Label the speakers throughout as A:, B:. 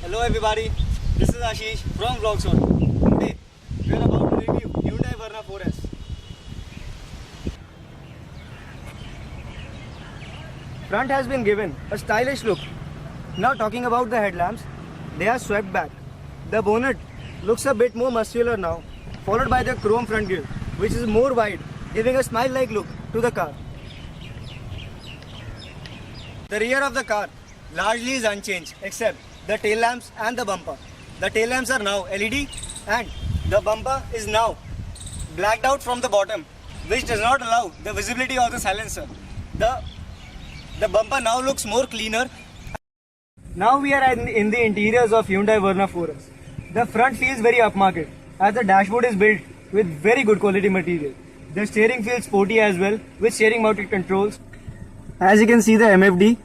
A: Hello everybody, this is Ashish from Vlogzone. Today we are about to review Hyundai Verna 4S. Front has been given a stylish look. Now talking about the headlamps, they are swept back. The bonnet looks a bit more muscular now, followed by the chrome front grille, which is more wide, giving a smile-like look to the car. The rear of the car largely is unchanged except the tail lamps and the bumper. The tail lamps are now LED and the bumper is now blacked out from the bottom, which does not allow the visibility of the silencer. The bumper now looks more cleaner. Now we are in the interiors of Hyundai Verna 4S. The front feels very upmarket as the dashboard is built with very good quality material. The steering feels sporty as well with steering mounted controls. As you can see, the MFD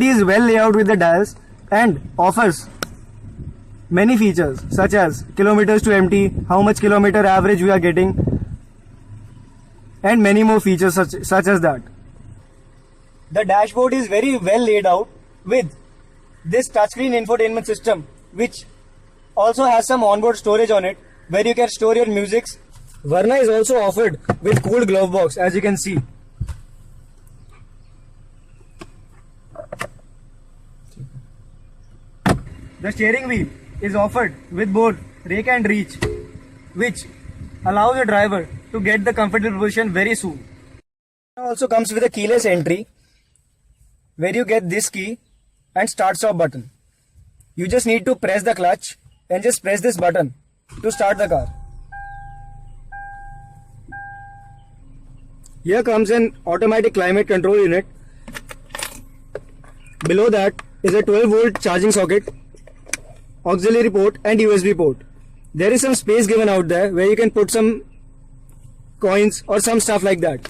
A: is well laid out with the dials and offers many features such as kilometers to empty, how much kilometer average we are getting, and many more features such as that. The dashboard is very well laid out with this touchscreen infotainment system, which also has some onboard storage on it where you can store your musics. Verna is also offered with cooled glove box, as you can see. The steering wheel is offered with both rake and reach, which allows the driver to get the comfortable position very soon. It also comes with a keyless entry, where you get this key and start-stop button. You just need to press the clutch and just press this button to start the car. Here comes an automatic climate control unit. Below that is a 12-volt charging socket, auxiliary port and USB port. There is some space given out there where you can put some coins or some stuff like that.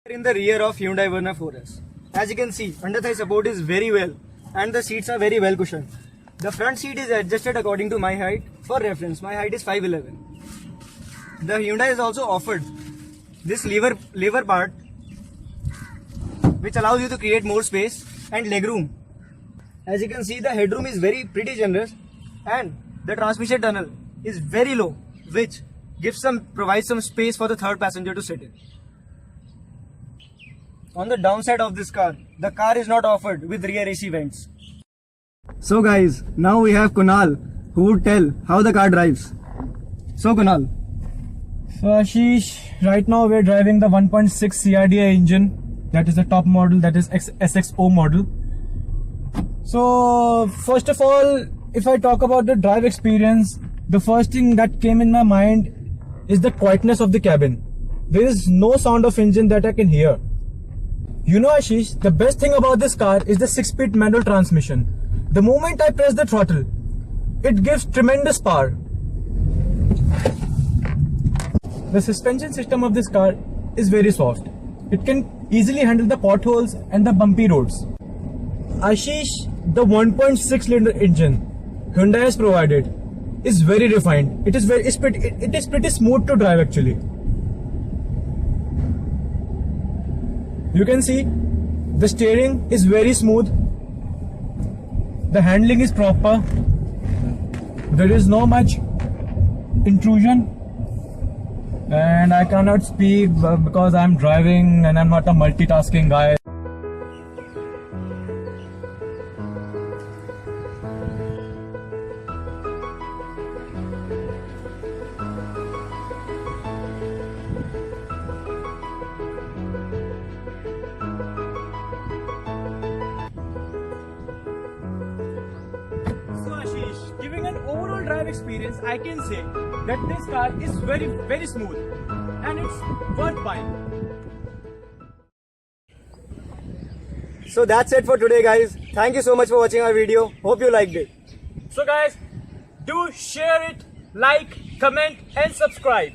A: In the rear of Hyundai Verna 4S. As you can see, under-thigh support is very well and the seats are very well cushioned. The front seat is adjusted according to my height. For reference, my height is 5'11". The Hyundai is also offered this lever part, which allows you to create more space and legroom. As you can see, the headroom is pretty generous and the transmission tunnel is very low, which provides some space for the third passenger to sit in. On the downside of this car, the car is not offered with rear AC vents. So guys, now we have Kunal who would tell how the car drives. So Kunal.
B: So Ashish, right now we're driving the 1.6 CRDI engine. That is the top model, that is SXO model. So first of all, if I talk about the drive experience, the first thing that came in my mind is the quietness of the cabin. There is no sound of engine that I can hear. You know Ashish, the best thing about this car is the 6-speed manual transmission. The moment I press the throttle, it gives tremendous power. The suspension system of this car is very soft. It can easily handle the potholes and the bumpy roads. Ashish, the 1.6 liter engine Hyundai has provided is very refined. It is pretty smooth to drive actually. You can see the steering is very smooth. The handling is proper. There is no much intrusion. And I cannot speak because I'm driving and I'm not a multitasking guy. Giving an overall drive experience, I can say that this car is very smooth and it's worth buying.
A: So that's it for today guys. Thank you so much for watching our video. Hope you liked it.
B: So guys, do share it, like, comment and subscribe.